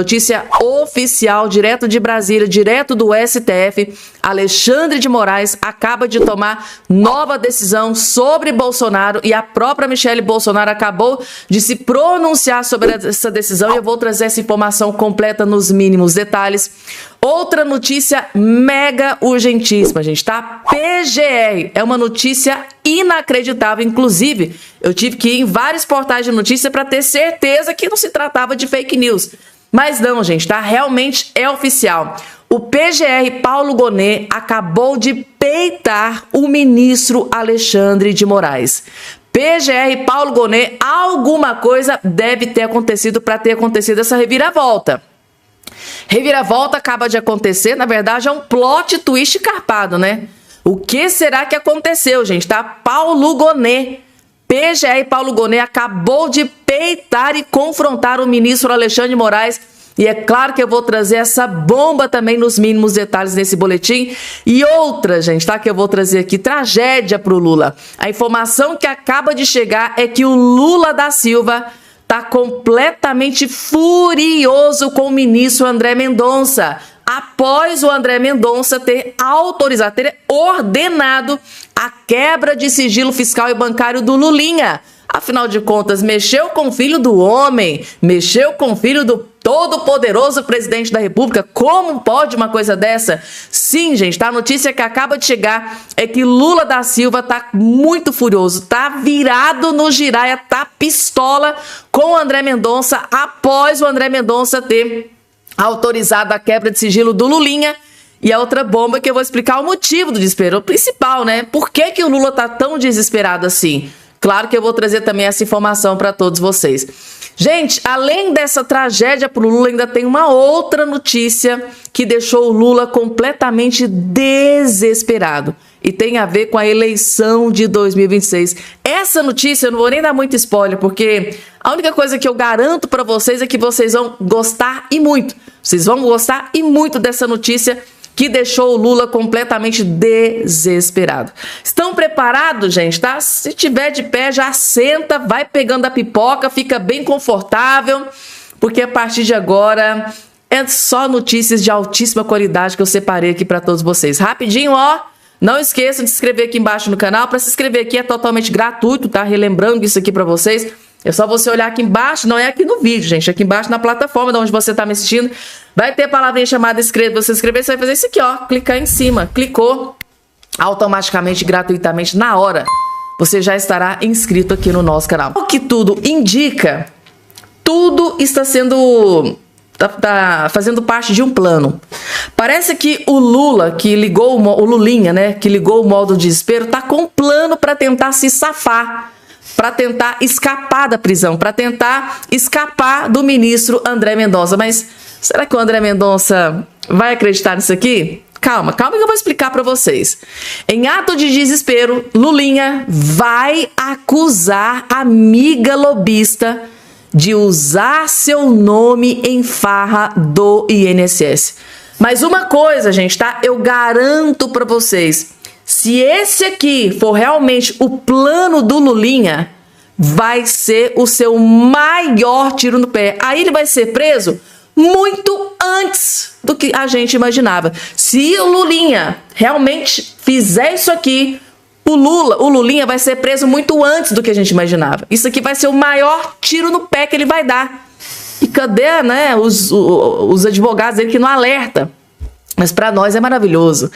Notícia oficial, direto de Brasília, direto do STF, Alexandre de Moraes acaba de tomar nova decisão sobre Bolsonaro e a própria Michelle Bolsonaro acabou de se pronunciar sobre essa decisão e eu vou trazer essa informação completa nos mínimos detalhes. Outra notícia mega urgentíssima, gente, tá? PGR, é uma notícia inacreditável, inclusive eu tive que ir em vários portais de notícia para ter certeza que não se tratava de fake news. Mas não, gente, tá? Realmente é oficial. O PGR Paulo Gonet acabou de peitar o ministro Alexandre de Moraes. PGR Paulo Gonet, alguma coisa deve ter acontecido para ter acontecido essa reviravolta. Reviravolta acaba de acontecer, na verdade é um plot twist carpado, né? O que será que aconteceu, gente? Tá? Paulo Gonet. PGR Paulo Gonet acabou de peitar e confrontar o ministro Alexandre de Moraes. E é claro que eu vou trazer essa bomba também nos mínimos detalhes nesse boletim. E outra, gente, tá? Que eu vou trazer aqui, tragédia para o Lula. A informação que acaba de chegar é que o Lula da Silva tá completamente furioso com o ministro André Mendonça. Após o André Mendonça ter autorizado, ter ordenado a quebra de sigilo fiscal e bancário do Lulinha. Afinal de contas, mexeu com o filho do homem, mexeu com o filho do todo-poderoso presidente da República. Como pode uma coisa dessa? Sim, gente, tá? A notícia que acaba de chegar é que Lula da Silva tá muito furioso, tá virado no giraia, tá pistola com o André Mendonça após o André Mendonça ter autorizado a quebra de sigilo do Lulinha. E a outra bomba que eu vou explicar o motivo do desespero, o principal, né? Por que que o Lula tá tão desesperado assim? Claro que eu vou trazer também essa informação para todos vocês. Gente, além dessa tragédia para o Lula, ainda tem uma outra notícia que deixou o Lula completamente desesperado. E tem a ver com a eleição de 2026. Essa notícia eu não vou nem dar muito spoiler, porque a única coisa que eu garanto para vocês é que vocês vão gostar e muito. Vocês vão gostar e muito dessa notícia que deixou o Lula completamente desesperado. Estão preparados, gente, tá? Se tiver de pé, já senta, vai pegando a pipoca, fica bem confortável, porque a partir de agora é só notícias de altíssima qualidade que eu separei aqui para todos vocês. Rapidinho, ó, não esqueçam de se inscrever aqui embaixo no canal. Para se inscrever aqui é totalmente gratuito, tá? Relembrando isso aqui para vocês. É só você olhar aqui embaixo, não é aqui no vídeo, gente, aqui embaixo na plataforma de onde você está me assistindo. Vai ter a palavrinha chamada inscreva, você inscrever, você vai fazer isso aqui, ó, clicar em cima, clicou, automaticamente, gratuitamente, na hora, você já estará inscrito aqui no nosso canal. O que tudo indica, tudo está sendo, tá fazendo parte de um plano. Parece que o Lula, que ligou, o Lulinha, né, que ligou o modo desespero, tá com um plano para tentar se safar, para tentar escapar da prisão, para tentar escapar do ministro André Mendonça. Mas será que o André Mendonça vai acreditar nisso aqui? Calma, calma que eu vou explicar para vocês. Em ato de desespero, Lulinha vai acusar a amiga lobista de usar seu nome em farra do INSS. Mas uma coisa, gente, tá? Eu garanto para vocês, se esse aqui for realmente o plano do Lulinha, vai ser o seu maior tiro no pé. Aí ele vai ser preso muito antes do que a gente imaginava. Se o Lulinha realmente fizer isso aqui, o Lulinha vai ser preso muito antes do que a gente imaginava. Isso aqui vai ser o maior tiro no pé que ele vai dar. E cadê, né, os advogados dele que não alerta? Mas para nós é maravilhoso.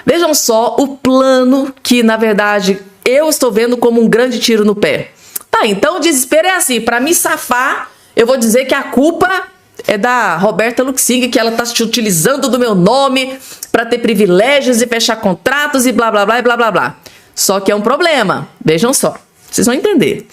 Vejam só o plano que, na verdade, eu estou vendo como um grande tiro no pé. Tá, então o desespero é assim. Para me safar, eu vou dizer que a culpa é da Roberta Luxing, que ela está se utilizando do meu nome para ter privilégios e fechar contratos e blá, blá, blá, e blá, blá, blá. Só que é um problema. Vejam só. Vocês vão entender.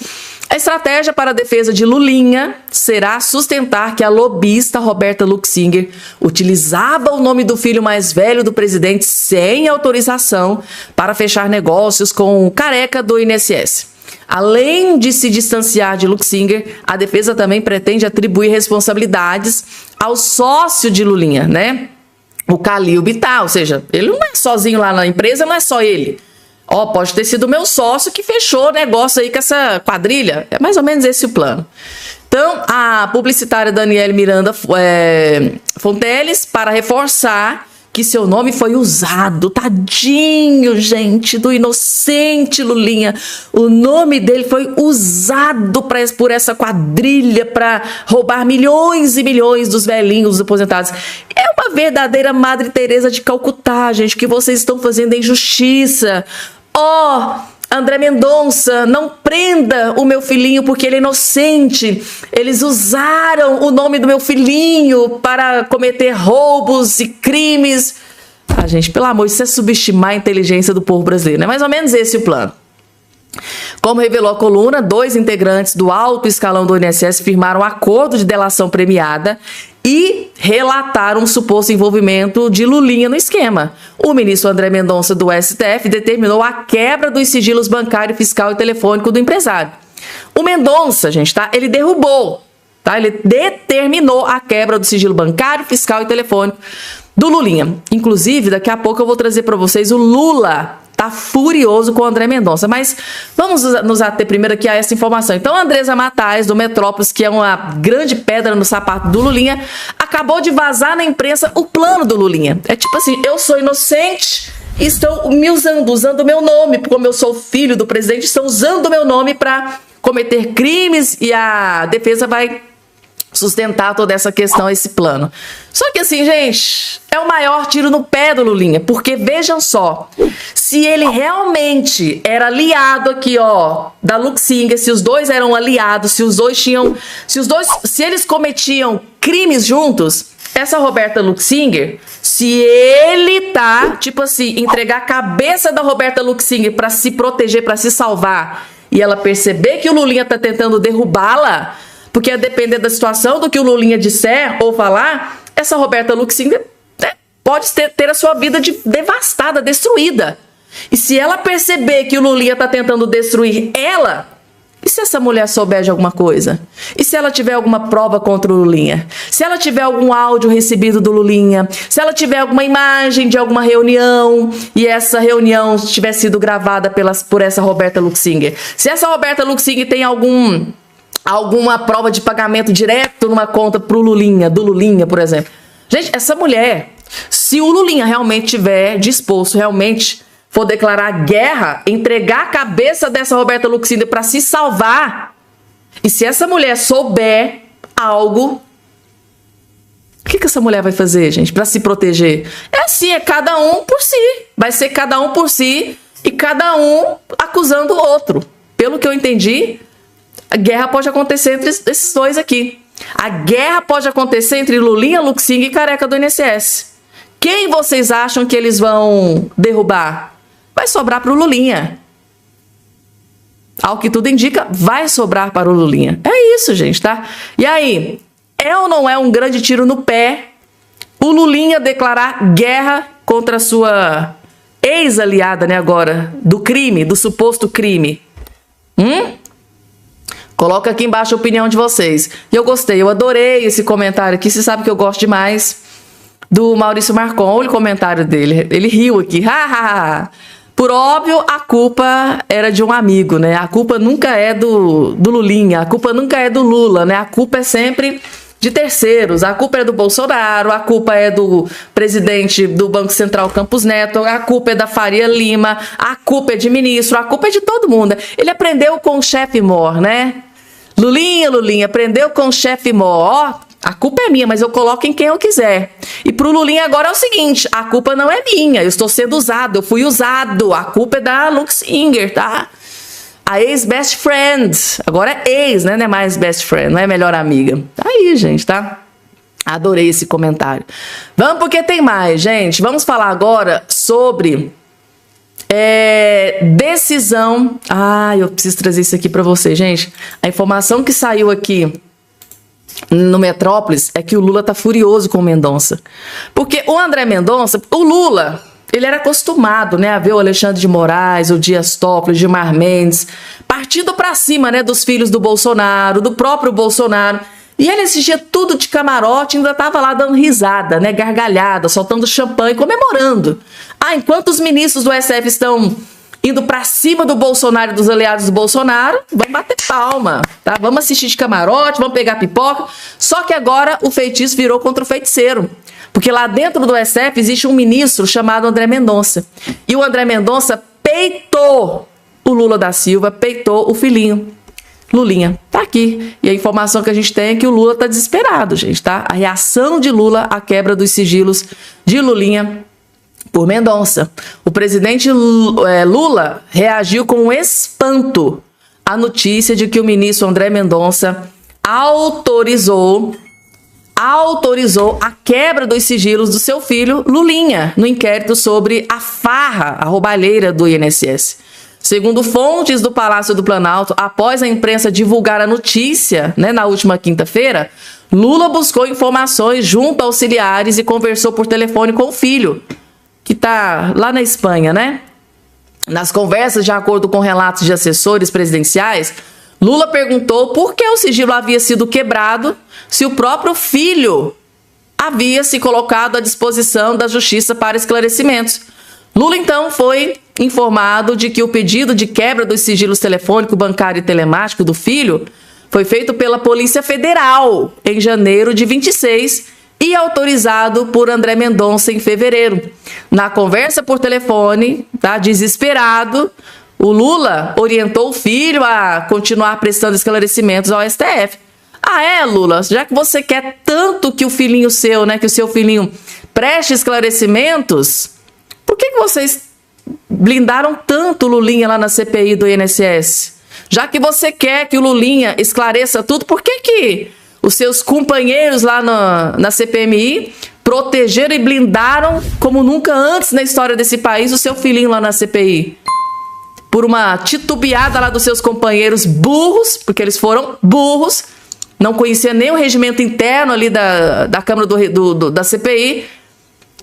A estratégia para a defesa de Lulinha será sustentar que a lobista Roberta Luxinger utilizava o nome do filho mais velho do presidente sem autorização para fechar negócios com o careca do INSS. Além de se distanciar de Luxinger, a defesa também pretende atribuir responsabilidades ao sócio de Lulinha, né? O Calil Bittar, ou seja, ele não é sozinho lá na empresa, não é só ele. Ó, pode ter sido o meu sócio que fechou o negócio aí com essa quadrilha. É mais ou menos esse o plano. Então, a publicitária Daniele Miranda Fonteles, para reforçar que seu nome foi usado, tadinho, gente, do inocente Lulinha. O nome dele foi usado por essa quadrilha para roubar milhões e milhões dos velhinhos, dos aposentados. É uma verdadeira Madre Teresa de Calcutá, gente, o que vocês estão fazendo é injustiça. André Mendonça, não prenda o meu filhinho porque ele é inocente. Eles usaram o nome do meu filhinho para cometer roubos e crimes. Gente, pelo amor, isso é subestimar a inteligência do povo brasileiro. É mais ou menos esse o plano. Como revelou a coluna, 2 integrantes do alto escalão do INSS firmaram acordo de delação premiada e relataram um suposto envolvimento de Lulinha no esquema. O ministro André Mendonça do STF determinou a quebra dos sigilos bancário, fiscal e telefônico do empresário. O Mendonça, gente, ele derrubou, ele determinou a quebra do sigilo bancário, fiscal e telefônico do Lulinha. Inclusive, daqui a pouco eu vou trazer para vocês o Lula tá furioso com o André Mendonça, mas vamos nos ater primeiro aqui a essa informação. Então, a Andresa Matais, do Metrópolis, que é uma grande pedra no sapato do Lulinha, acabou de vazar na imprensa o plano do Lulinha. É tipo assim, eu sou inocente e estão me usando o meu nome, como eu sou filho do presidente, estão usando o meu nome para cometer crimes e a defesa vai sustentar toda essa questão, esse plano. Só que assim, gente, é o maior tiro no pé do Lulinha, porque vejam só, se ele realmente era aliado aqui, da Luxinger, se os dois eram aliados, se eles cometiam crimes juntos, essa Roberta Luxinger, se ele tipo assim, entregar a cabeça da Roberta Luxinger para se proteger, para se salvar, e ela perceber que o Lulinha tá tentando derrubá-la, porque a depender da situação, do que o Lulinha disser ou falar, essa Roberta Luxinger pode ter a sua vida devastada, destruída. E se ela perceber que o Lulinha está tentando destruir ela, e se essa mulher souber de alguma coisa? E se ela tiver alguma prova contra o Lulinha? Se ela tiver algum áudio recebido do Lulinha? Se ela tiver alguma imagem de alguma reunião e essa reunião tiver sido gravada por essa Roberta Luxinger? Se essa Roberta Luxinger tem alguma prova de pagamento direto numa conta do Lulinha, por exemplo. Gente, essa mulher, se o Lulinha realmente tiver disposto, realmente for declarar guerra, entregar a cabeça dessa Roberta Luxinger para se salvar, e se essa mulher souber algo, o que essa mulher vai fazer, gente, para se proteger? É assim, é cada um por si. Vai ser cada um por si e cada um acusando o outro. Pelo que eu entendi, a guerra pode acontecer entre esses dois aqui. A guerra pode acontecer entre Lulinha, Luxinger e Careca do INSS. Quem vocês acham que eles vão derrubar? Vai sobrar para o Lulinha. Ao que tudo indica, vai sobrar para o Lulinha. É isso, gente, tá? E aí, é ou não é um grande tiro no pé o Lulinha declarar guerra contra a sua ex-aliada, né, agora, do crime, do suposto crime? Coloca aqui embaixo a opinião de vocês. E eu gostei, eu adorei esse comentário aqui. Você sabe que eu gosto demais do Maurício Marcon. Olha o comentário dele. Ele riu aqui. Por óbvio, a culpa era de um amigo, né? A culpa nunca é do Lulinha. A culpa nunca é do Lula, né? A culpa é sempre de terceiros. A culpa é do Bolsonaro. A culpa é do presidente do Banco Central, Campos Neto. A culpa é da Faria Lima. A culpa é de ministro. A culpa é de todo mundo. Ele aprendeu com o chefe Mor, né? Lulinha, aprendeu com o chefe Mó. A culpa é minha, mas eu coloco em quem eu quiser. E pro Lulinha agora é o seguinte, a culpa não é minha, eu estou sendo usado, eu fui usado. A culpa é da Luxinger, tá? A ex-best friend. Agora é ex, né? Não é mais best friend, não é melhor amiga. Tá aí, gente, tá? Adorei esse comentário. Vamos porque tem mais, gente. Vamos falar agora sobre... decisão. Eu preciso trazer isso aqui para vocês, gente. A informação que saiu aqui no Metrópolis é que o Lula tá furioso com o Mendonça. Porque o André Mendonça, o Lula, ele era acostumado, né, a ver o Alexandre de Moraes, o Dias Toffoli, o Gilmar Mendes, partindo para cima, né, dos filhos do Bolsonaro, do próprio Bolsonaro. E ele assistia tudo de camarote, ainda tava lá dando risada, né, gargalhada, soltando champanhe, comemorando. Enquanto os ministros do SF estão indo para cima do Bolsonaro e dos aliados do Bolsonaro, vamos bater palma, tá? Vamos assistir de camarote, vamos pegar pipoca. Só que agora o feitiço virou contra o feiticeiro. Porque lá dentro do STF existe um ministro chamado André Mendonça. E o André Mendonça peitou o Lula da Silva, peitou o filhinho. Lulinha, tá aqui. E a informação que a gente tem é que o Lula tá desesperado, gente, tá? A reação de Lula à quebra dos sigilos de Lulinha por Mendonça. O presidente Lula reagiu com espanto à notícia de que o ministro André Mendonça autorizou a quebra dos sigilos do seu filho Lulinha no inquérito sobre a farra, a roubalheira do INSS. Segundo fontes do Palácio do Planalto, após a imprensa divulgar a notícia, na última quinta-feira, Lula buscou informações junto a auxiliares e conversou por telefone com o filho, que está lá na Espanha, né? Nas conversas, de acordo com relatos de assessores presidenciais, Lula perguntou por que o sigilo havia sido quebrado se o próprio filho havia se colocado à disposição da Justiça para esclarecimentos. Lula, então, foi informado de que o pedido de quebra dos sigilos telefônico, bancário e telemático do filho foi feito pela Polícia Federal em janeiro de 26 e autorizado por André Mendonça em fevereiro. Na conversa por telefone, desesperado, o Lula orientou o filho a continuar prestando esclarecimentos ao STF. Lula, já que você quer tanto que o filhinho seu, que o seu filhinho preste esclarecimentos, por que vocês blindaram tanto o Lulinha lá na CPI do INSS? Já que você quer que o Lulinha esclareça tudo, por que os seus companheiros lá na CPMI protegeram e blindaram como nunca antes na história desse país o seu filhinho lá na CPI? Por uma titubeada lá dos seus companheiros burros, porque eles foram burros, não conhecia nem o regimento interno ali da Câmara da CPI,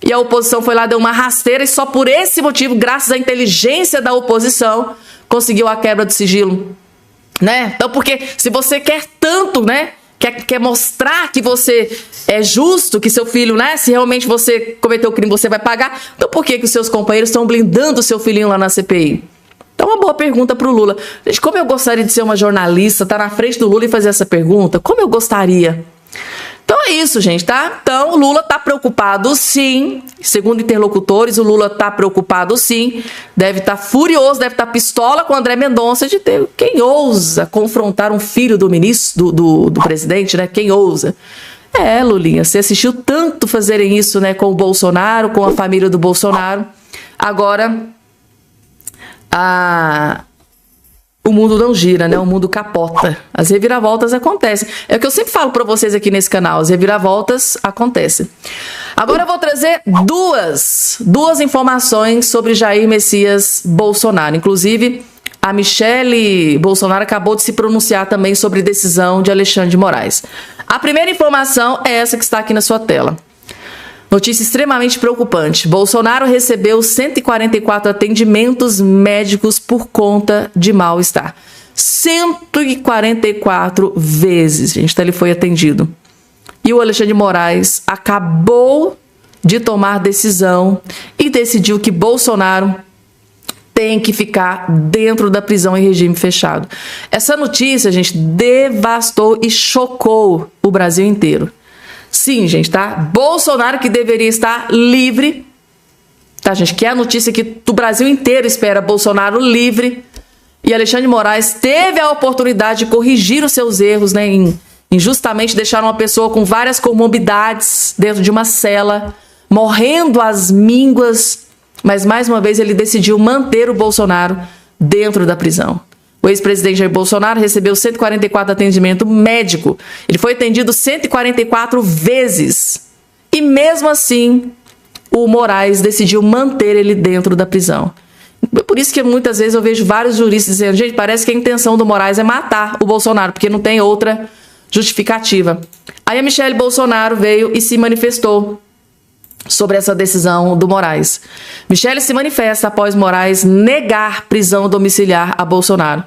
e a oposição foi lá, deu uma rasteira, e só por esse motivo, graças à inteligência da oposição, conseguiu a quebra do sigilo, Então, porque se você quer tanto, quer mostrar que você é justo, que seu filho, se realmente você cometeu o crime, você vai pagar, então por que os seus companheiros estão blindando o seu filhinho lá na CPI? Então, uma boa pergunta para o Lula. Gente, como eu gostaria de ser uma jornalista, estar na frente do Lula e fazer essa pergunta? Como eu gostaria? Então é isso, gente, tá? Então o Lula tá preocupado sim, segundo interlocutores, o Lula tá preocupado sim, deve estar furioso, deve estar pistola com o André Mendonça de ter quem ousa confrontar um filho do ministro, do presidente, Quem ousa? Lulinha, você assistiu tanto fazerem isso, com o Bolsonaro, com a família do Bolsonaro, agora o mundo não gira, o mundo capota. As reviravoltas acontecem. É o que eu sempre falo para vocês aqui nesse canal, as reviravoltas acontecem. Agora eu vou trazer duas informações sobre Jair Messias Bolsonaro. Inclusive, a Michele Bolsonaro acabou de se pronunciar também sobre decisão de Alexandre de Moraes. A primeira informação é essa que está aqui na sua tela. Notícia extremamente preocupante. Bolsonaro recebeu 144 atendimentos médicos por conta de mal-estar. 144 vezes, gente, então ele foi atendido. E o Alexandre de Moraes acabou de tomar decisão e decidiu que Bolsonaro tem que ficar dentro da prisão em regime fechado. Essa notícia, gente, devastou e chocou o Brasil inteiro. Sim, gente, tá? Bolsonaro, que deveria estar livre, tá, gente? Que é a notícia que o Brasil inteiro espera, Bolsonaro livre. E Alexandre de Moraes teve a oportunidade de corrigir os seus erros, em justamente deixar uma pessoa com várias comorbidades dentro de uma cela, morrendo às mínguas, mas mais uma vez ele decidiu manter o Bolsonaro dentro da prisão. O ex-presidente Jair Bolsonaro recebeu 144 atendimento médico. Ele foi atendido 144 vezes. E mesmo assim, o Moraes decidiu manter ele dentro da prisão. Por isso que muitas vezes eu vejo vários juristas dizendo, gente, parece que a intenção do Moraes é matar o Bolsonaro, porque não tem outra justificativa. Aí a Michele Bolsonaro veio e se manifestou sobre essa decisão do Moraes. Michele se manifesta após Moraes negar prisão domiciliar a Bolsonaro.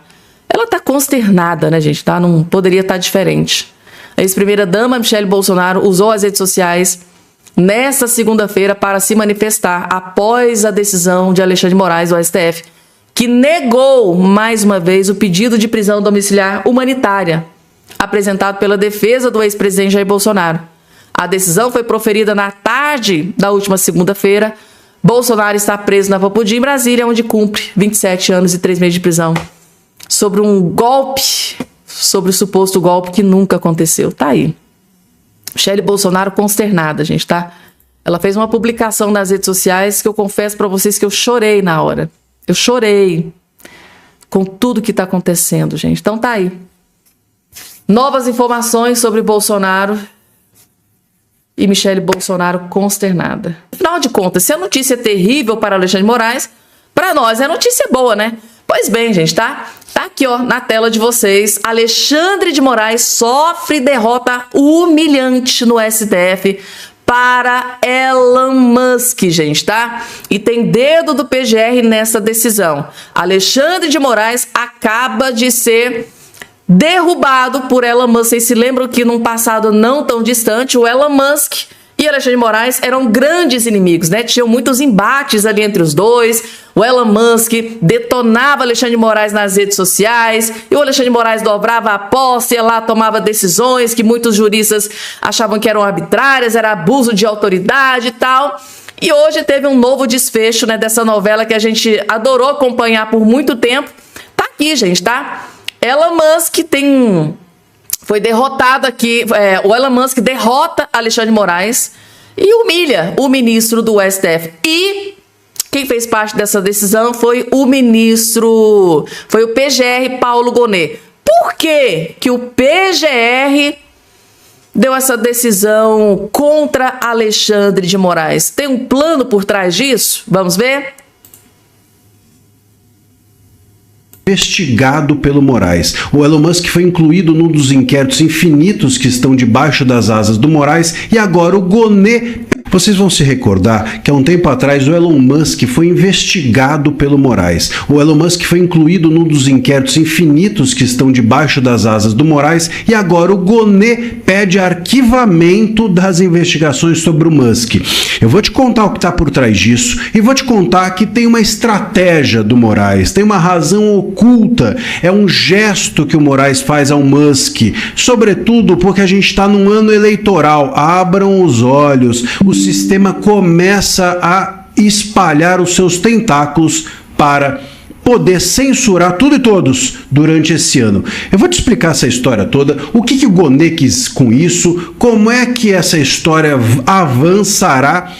Ela está consternada, gente? Não poderia estar diferente. A ex-primeira-dama Michele Bolsonaro usou as redes sociais nesta segunda-feira para se manifestar após a decisão de Alexandre de Moraes, do STF, que negou mais uma vez o pedido de prisão domiciliar humanitária apresentado pela defesa do ex-presidente Jair Bolsonaro. A decisão foi proferida na tarde da última segunda-feira. Bolsonaro está preso na Papudim, em Brasília, onde cumpre 27 anos e 3 meses de prisão sobre um golpe, sobre o suposto golpe que nunca aconteceu. Tá aí. Michele Bolsonaro consternada, gente, tá? Ela fez uma publicação nas redes sociais que eu confesso para vocês que eu chorei na hora. Eu chorei com tudo que tá acontecendo, gente. Então tá aí. Novas informações sobre Bolsonaro e Michele Bolsonaro consternada. Afinal de contas, se a notícia é terrível para Alexandre de Moraes, para nós é notícia boa, né? Pois bem, gente, tá? Tá aqui, ó, na tela de vocês. Alexandre de Moraes sofre derrota humilhante no STF para Elon Musk, gente, tá? E tem dedo do PGR nessa decisão. Alexandre de Moraes acaba de ser derrubado por Elon Musk. Vocês se lembram que num passado não tão distante, o Elon Musk e Alexandre de Moraes eram grandes inimigos, né? Tinham muitos embates ali entre os dois. O Elon Musk detonava Alexandre de Moraes nas redes sociais e o Alexandre de Moraes dobrava a aposta, ia lá, tomava decisões que muitos juristas achavam que eram arbitrárias, era abuso de autoridade e tal. E hoje teve um novo desfecho, né, dessa novela que a gente adorou acompanhar por muito tempo. Tá aqui, gente, tá? Elon Musk foi derrotado aqui. O Elon Musk derrota Alexandre de Moraes e humilha o ministro do STF. E quem fez parte dessa decisão foi o PGR Paulo Gonet. Por que o PGR deu essa decisão contra Alexandre de Moraes? Tem um plano por trás disso? Vamos ver? Investigado pelo Moraes. O Elon Musk foi incluído num dos inquéritos infinitos que estão debaixo das asas do Moraes e agora o Gonet. Vocês vão se recordar que há um tempo atrás o Elon Musk foi investigado pelo Moraes. O Elon Musk foi incluído num dos inquéritos infinitos que estão debaixo das asas do Moraes e agora o Gonet pede arquivamento das investigações sobre o Musk. Eu vou te contar o que está por trás disso e vou te contar que tem uma estratégia do Moraes, tem uma razão oculta, é um gesto que o Moraes faz ao Musk, sobretudo porque a gente está num ano eleitoral. Abram os olhos, o sistema começa a espalhar os seus tentáculos para poder censurar tudo e todos durante esse ano. Eu vou te explicar essa história toda, o que o Gonet quis com isso, como é que essa história avançará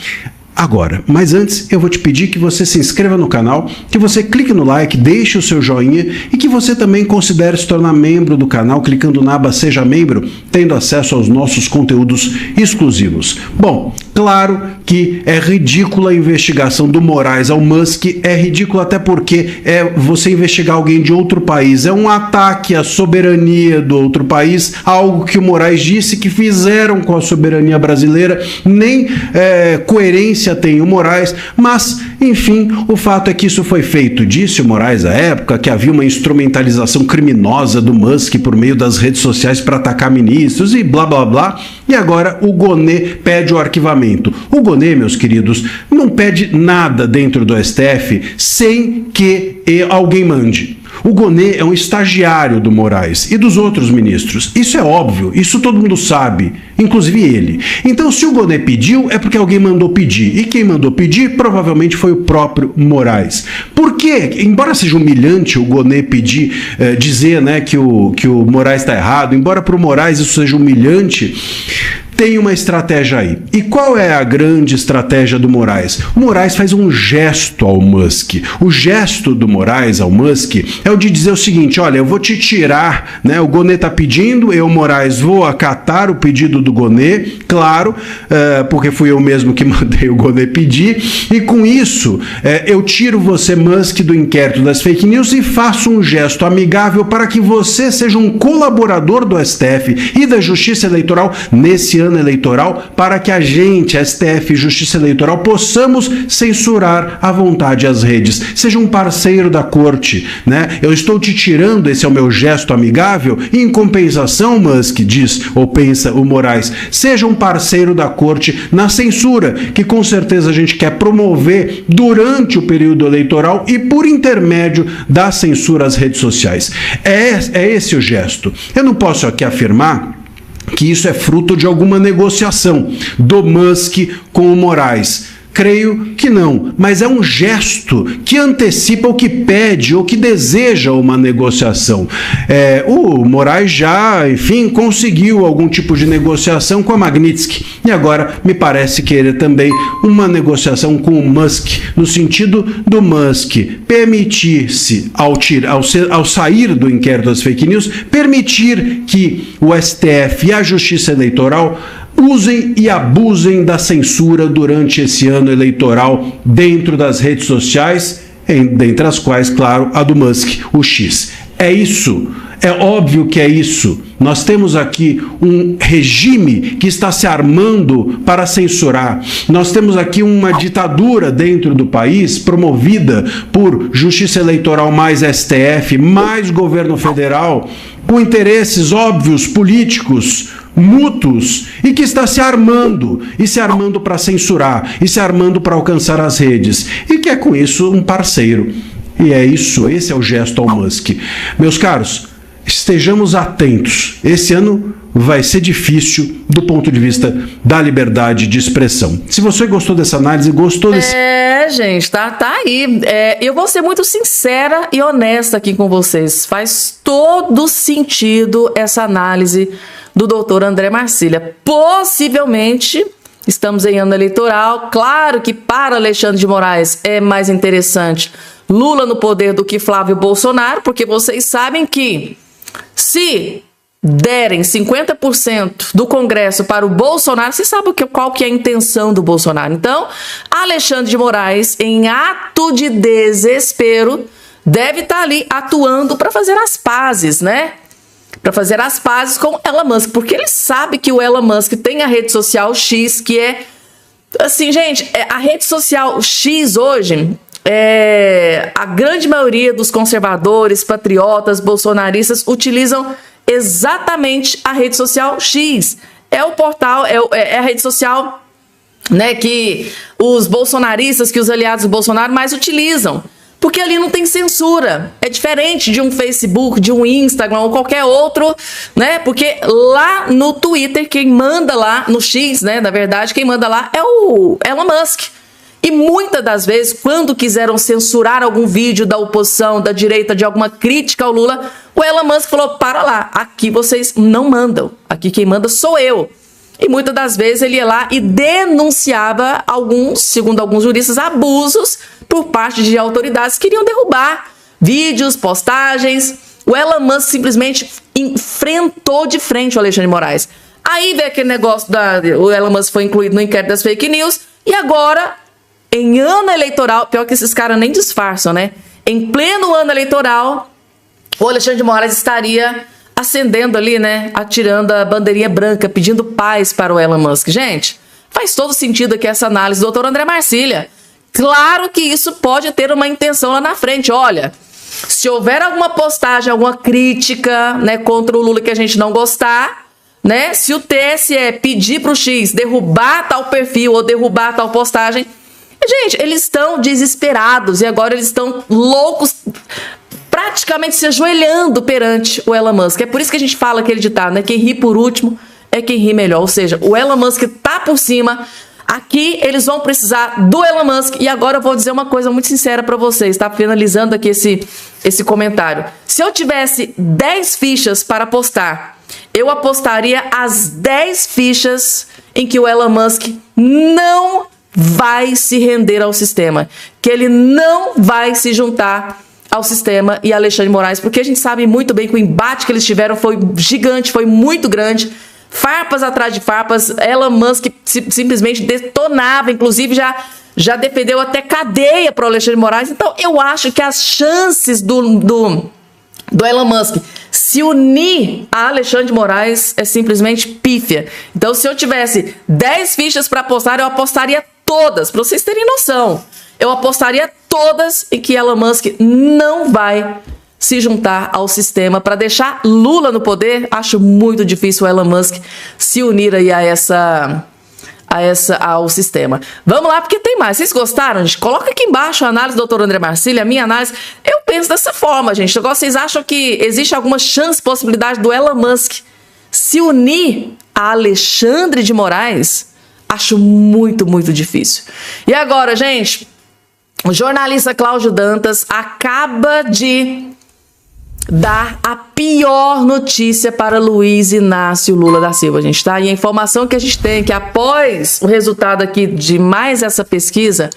agora. Mas antes, eu vou te pedir que você se inscreva no canal, que você clique no like, deixe o seu joinha e que você também considere se tornar membro do canal clicando na aba Seja Membro, tendo acesso aos nossos conteúdos exclusivos. Bom, claro que é ridícula a investigação do Moraes ao Musk, é ridículo até porque é você investigar alguém de outro país, é um ataque à soberania do outro país, algo que o Moraes disse que fizeram com a soberania brasileira, nem coerência tem o Moraes, mas, enfim, o fato é que isso foi feito. Disse o Moraes à época que havia uma instrumentalização criminosa do Musk por meio das redes sociais para atacar ministros e blá blá blá, e agora o Gonet pede o arquivamento. O Gonet, meus queridos, não pede nada dentro do STF sem que alguém mande. O Gonet é um estagiário do Moraes e dos outros ministros. Isso é óbvio, isso todo mundo sabe, inclusive ele. Então, se o Gonet pediu, é porque alguém mandou pedir. E quem mandou pedir, provavelmente foi o próprio Moraes. Por quê? Embora seja humilhante o Gonet pedir, dizer, né, que o Moraes está errado, embora para o Moraes isso seja humilhante, tem uma estratégia aí. E qual é a grande estratégia do Moraes? O Moraes faz um gesto ao Musk. O gesto do Moraes ao Musk é o de dizer o seguinte: olha, eu vou te tirar, né? O Gonet está pedindo, eu, Moraes, vou acatar o pedido do Gonet, claro, porque fui eu mesmo que mandei o Gonet pedir, e com isso eu tiro você, Musk, do inquérito das fake news e faço um gesto amigável para que você seja um colaborador do STF e da Justiça Eleitoral nesse ano eleitoral, para que a gente, STF e Justiça Eleitoral, possamos censurar à vontade as redes. Seja um parceiro da corte, né? Eu estou te tirando, esse é o meu gesto amigável, e em compensação, Musk diz, ou pensa o Moraes. Seja um parceiro da corte na censura, que com certeza a gente quer promover durante o período eleitoral e por intermédio da censura às redes sociais. É esse o gesto. Eu não posso aqui afirmar que isso é fruto de alguma negociação do Musk com o Moraes. Creio que não, mas é um gesto que antecipa o que pede ou que deseja uma negociação. O Moraes já, enfim, conseguiu algum tipo de negociação com a Magnitsky e agora me parece querer também uma negociação com o Musk, no sentido do Musk permitir-se, ao sair do inquérito das fake news, permitir que o STF e a Justiça Eleitoral usem e abusem da censura durante esse ano eleitoral dentro das redes sociais, dentre as quais, claro, a do Musk, o X. É isso. É óbvio que é isso. Nós temos aqui um regime que está se armando para censurar. Nós temos aqui uma ditadura dentro do país promovida por Justiça Eleitoral mais STF, mais governo federal, com interesses óbvios políticos mútuos e que está se armando para censurar e se armando para alcançar as redes e que é com isso um parceiro. E é isso, esse é o gesto ao Musk. Meus caros, estejamos atentos. Esse ano vai ser difícil do ponto de vista da liberdade de expressão. Se você gostou dessa análise, gostou desse... Gente, tá aí. Eu vou ser muito sincera e honesta aqui com vocês. Faz todo sentido essa análise do doutor André Marcília. Possivelmente, estamos em ano eleitoral. Claro que para Alexandre de Moraes é mais interessante Lula no poder do que Flávio Bolsonaro, porque vocês sabem que se derem 50% do Congresso para o Bolsonaro, vocês sabem qual que é a intenção do Bolsonaro. Então, Alexandre de Moraes, em ato de desespero, deve estar ali atuando para fazer as pazes, né? Para fazer as pazes com Elon Musk, porque ele sabe que o Elon Musk tem a rede social X, que é... Assim, gente, a rede social X hoje... a grande maioria dos conservadores, patriotas, bolsonaristas utilizam exatamente a rede social X. É o portal, é a rede social, né, que os bolsonaristas, que os aliados do Bolsonaro mais utilizam. Porque ali não tem censura. É diferente de um Facebook, de um Instagram ou qualquer outro, né? Porque lá no Twitter, quem manda lá, no X, né, na verdade, quem manda lá é o Elon Musk. E muitas das vezes, quando quiseram censurar algum vídeo da oposição, da direita, de alguma crítica ao Lula, o Elon Musk falou, para lá, aqui vocês não mandam, aqui quem manda sou eu. E muitas das vezes ele ia lá e denunciava alguns, segundo alguns juristas, abusos por parte de autoridades que queriam derrubar vídeos, postagens. O Elon Musk simplesmente enfrentou de frente o Alexandre de Moraes. Aí veio aquele negócio, o Elon Musk foi incluído no inquérito das fake news, e agora... Em ano eleitoral, pior que esses caras nem disfarçam, né? Em pleno ano eleitoral, o Alexandre de Moraes estaria acendendo ali, né? Atirando a bandeirinha branca, pedindo paz para o Elon Musk. Gente, faz todo sentido aqui essa análise do doutor André Marcília. Claro que isso pode ter uma intenção lá na frente. Olha, se houver alguma postagem, alguma crítica, né, contra o Lula que a gente não gostar, né? Se o TSE pedir para o X derrubar tal perfil ou derrubar tal postagem... Gente, eles estão desesperados e agora eles estão loucos, praticamente se ajoelhando perante o Elon Musk. É por isso que a gente fala aquele ditado, né? Quem ri por último é quem ri melhor. Ou seja, o Elon Musk tá por cima. Aqui eles vão precisar do Elon Musk. E agora eu vou dizer uma coisa muito sincera para vocês, tá? Finalizando aqui esse comentário. Se eu tivesse 10 fichas para apostar, eu apostaria as 10 fichas em que o Elon Musk não vai se render ao sistema, que ele não vai se juntar ao sistema e Alexandre de Moraes, porque a gente sabe muito bem que o embate que eles tiveram foi gigante, foi muito grande, farpas atrás de farpas. Elon Musk simplesmente detonava, inclusive já defendeu até cadeia para o Alexandre de Moraes. Então eu acho que as chances do Elon Musk se unir a Alexandre de Moraes é simplesmente pífia. Então, se eu tivesse 10 fichas para apostar, eu apostaria todas, para vocês terem noção. Eu apostaria todas em que Elon Musk não vai se juntar ao sistema para deixar Lula no poder. Acho muito difícil o Elon Musk se unir aí ao sistema. Vamos lá, porque tem mais. Vocês gostaram, gente? Coloca aqui embaixo a análise do doutor André Marcílio, a minha análise. Eu penso dessa forma, gente. Agora, vocês acham que existe alguma chance, possibilidade do Elon Musk se unir a Alexandre de Moraes? Acho muito, muito difícil. E agora, gente, o jornalista Cláudio Dantas acaba de dar a pior notícia para Luiz Inácio Lula da Silva, gente, tá? E a informação que a gente tem é que após o resultado aqui de mais essa pesquisa,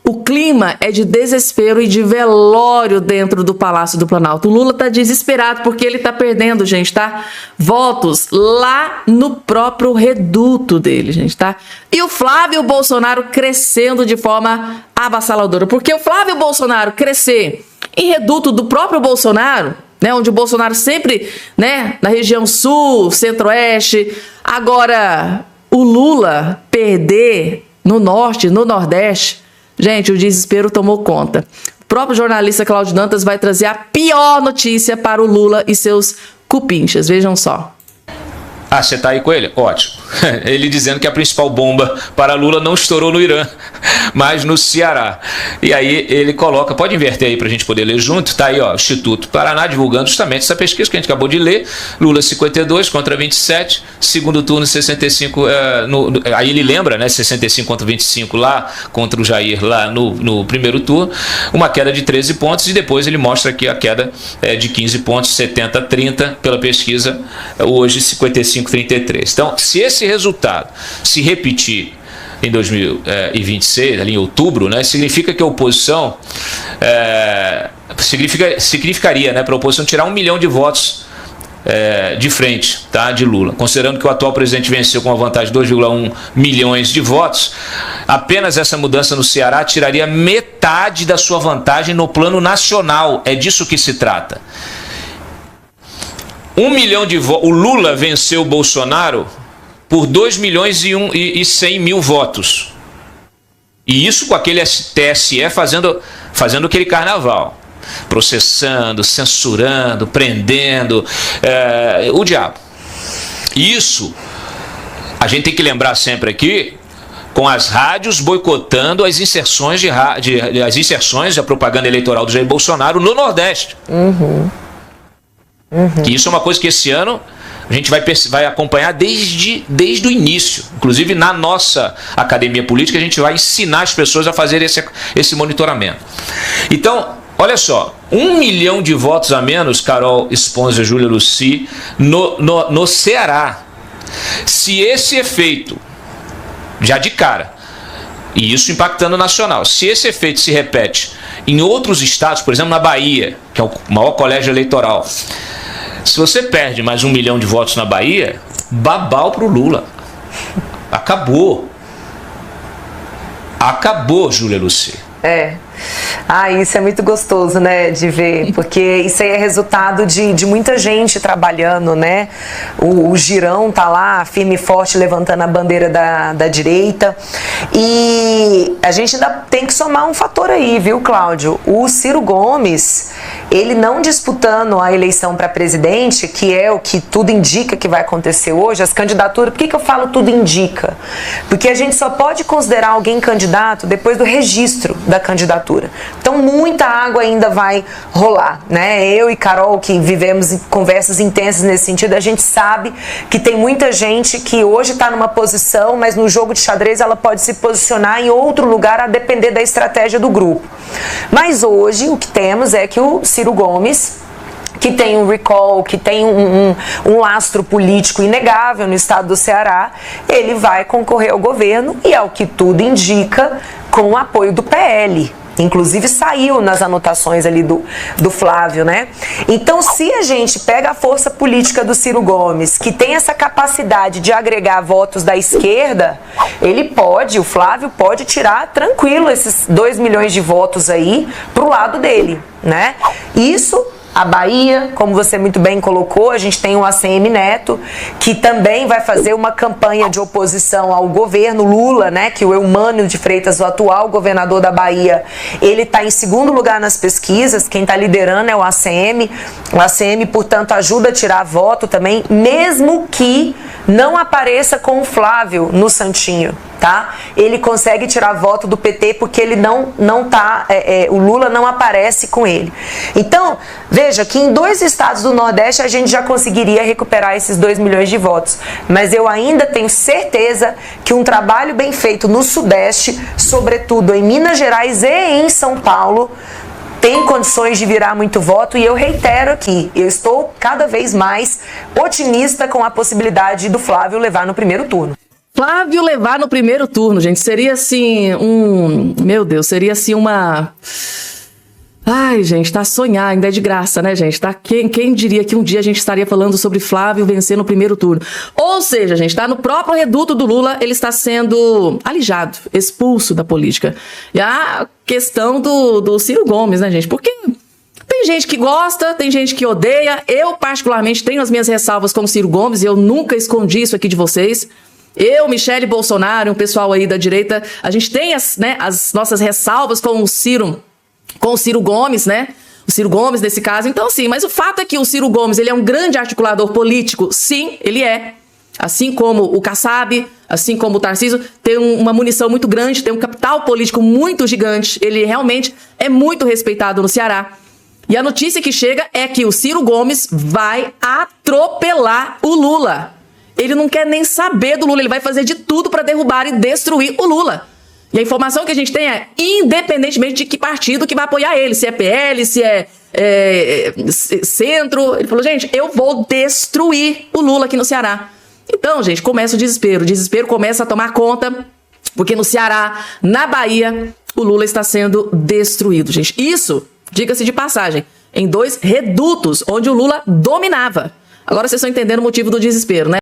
o clima é de desespero e de velório dentro do Palácio do Planalto. O Lula tá desesperado porque ele tá perdendo, gente, tá? Votos lá no próprio reduto dele, gente, tá? E o Flávio Bolsonaro crescendo de forma avassaladora. Porque o Flávio Bolsonaro crescer em reduto do próprio Bolsonaro, né, onde o Bolsonaro sempre, né, na região sul, centro-oeste, agora o Lula perder no norte, no nordeste, gente, o desespero tomou conta. O próprio jornalista Cláudio Dantas vai trazer a pior notícia para o Lula e seus cupinchas, vejam só. Ah, você tá aí com ele? Ótimo. Ele dizendo que a principal bomba para Lula não estourou no Irã, mas no Ceará. E aí ele coloca, pode inverter aí para a gente poder ler junto, tá aí, ó, Instituto Paraná divulgando justamente essa pesquisa que a gente acabou de ler, Lula 52 contra 27, segundo turno 65, aí ele lembra, né, 65 contra 25 lá, contra o Jair lá no primeiro turno, uma queda de 13 pontos e depois ele mostra aqui a queda de 15 pontos, 70-30 pela pesquisa, hoje 55-33. Então, se esse resultado se repetir em 2026, ali em outubro, né, significa que a oposição significaria, né, para a oposição tirar 1 milhão de votos de frente, tá, de Lula. Considerando que o atual presidente venceu com uma vantagem de 2,1 milhões de votos, apenas essa mudança no Ceará tiraria metade da sua vantagem no plano nacional. É disso que se trata. 1 milhão de votos. O Lula venceu o Bolsonaro por 2 milhões e 100 mil votos. E isso com aquele TSE fazendo aquele carnaval. Processando, censurando, prendendo. O diabo. Isso a gente tem que lembrar sempre aqui, com as rádios boicotando as inserções da propaganda eleitoral do Jair Bolsonaro no Nordeste. Que isso é uma coisa que esse ano a gente vai acompanhar desde o início. Inclusive na nossa academia política a gente vai ensinar as pessoas a fazer esse monitoramento. Então, olha só, 1 milhão de votos a menos, Carol Esponza, Júlia Luci, no Ceará. Se esse efeito, já de cara, e isso impactando o nacional, se esse efeito se repete em outros estados, por exemplo na Bahia, que é o maior colégio eleitoral, se você perde mais 1 milhão de votos na Bahia, babau pro Lula. Acabou. Acabou, Júlia Luci. Isso é muito gostoso, né, de ver, porque isso aí é resultado de muita gente trabalhando, né? O Girão tá lá, firme e forte, levantando a bandeira da direita. E a gente ainda tem que somar um fator aí, viu, Cláudio? O Ciro Gomes, ele não disputando a eleição para presidente, que é o que tudo indica que vai acontecer hoje, as candidaturas, por que eu falo tudo indica? Porque a gente só pode considerar alguém candidato depois do registro da candidatura. Então muita água ainda vai rolar, né? Eu e Carol, que vivemos conversas intensas nesse sentido, a gente sabe que tem muita gente que hoje está numa posição, mas no jogo de xadrez ela pode se posicionar em outro lugar a depender da estratégia do grupo. Mas hoje o que temos é que o Ciro Gomes, que tem um recall, que tem um lastro político inegável no estado do Ceará, ele vai concorrer ao governo e, ao que tudo indica, com o apoio do PL. Inclusive saiu nas anotações ali do Flávio, né? Então, se a gente pega a força política do Ciro Gomes, que tem essa capacidade de agregar votos da esquerda, o Flávio pode tirar tranquilo esses 2 milhões de votos aí pro lado dele, né? Isso a Bahia, como você muito bem colocou, a gente tem o ACM Neto, que também vai fazer uma campanha de oposição ao governo Lula, né? Que o Eumânio de Freitas, o atual governador da Bahia, ele está em segundo lugar nas pesquisas, quem está liderando é o ACM. O ACM, portanto, ajuda a tirar voto também, mesmo que não apareça com o Flávio no Santinho, tá? Ele consegue tirar voto do PT porque ele não tá, o Lula não aparece com ele. Então, veja que em 2 estados do Nordeste a gente já conseguiria recuperar esses 2 milhões de votos, mas eu ainda tenho certeza que um trabalho bem feito no Sudeste, sobretudo em Minas Gerais e em São Paulo, tem condições de virar muito voto, e eu reitero aqui, eu estou cada vez mais otimista com a possibilidade do Flávio levar no primeiro turno. Flávio levar no primeiro turno, gente, seria assim meu Deus, seria assim uma... Ai, gente, tá a sonhar, ainda é de graça, né, gente? Tá? Quem diria que um dia a gente estaria falando sobre Flávio vencer no primeiro turno? Ou seja, gente, tá no próprio reduto do Lula, ele está sendo alijado, expulso da política. E a questão do Ciro Gomes, né, gente? Porque tem gente que gosta, tem gente que odeia. Eu, particularmente, tenho as minhas ressalvas com o Ciro Gomes, e eu nunca escondi isso aqui de vocês. Eu, Michele Bolsonaro, um pessoal aí da direita, a gente tem as nossas ressalvas com o Ciro Gomes, né? O Ciro Gomes nesse caso. Então, sim, mas o fato é que o Ciro Gomes, ele é um grande articulador político. Sim, ele é. Assim como o Kassab, assim como o Tarcísio, tem uma munição muito grande, tem um capital político muito gigante. Ele realmente é muito respeitado no Ceará. E a notícia que chega é que o Ciro Gomes vai atropelar o Lula. Ele não quer nem saber do Lula, ele vai fazer de tudo para derrubar e destruir o Lula. E a informação que a gente tem é, independentemente de que partido que vai apoiar ele, se é PL, se é Centro, ele falou, gente, eu vou destruir o Lula aqui no Ceará. Então, gente, começa o desespero começa a tomar conta, porque no Ceará, na Bahia, o Lula está sendo destruído, gente. Isso, diga-se de passagem, em 2 redutos onde o Lula dominava. Agora vocês estão entendendo o motivo do desespero, né?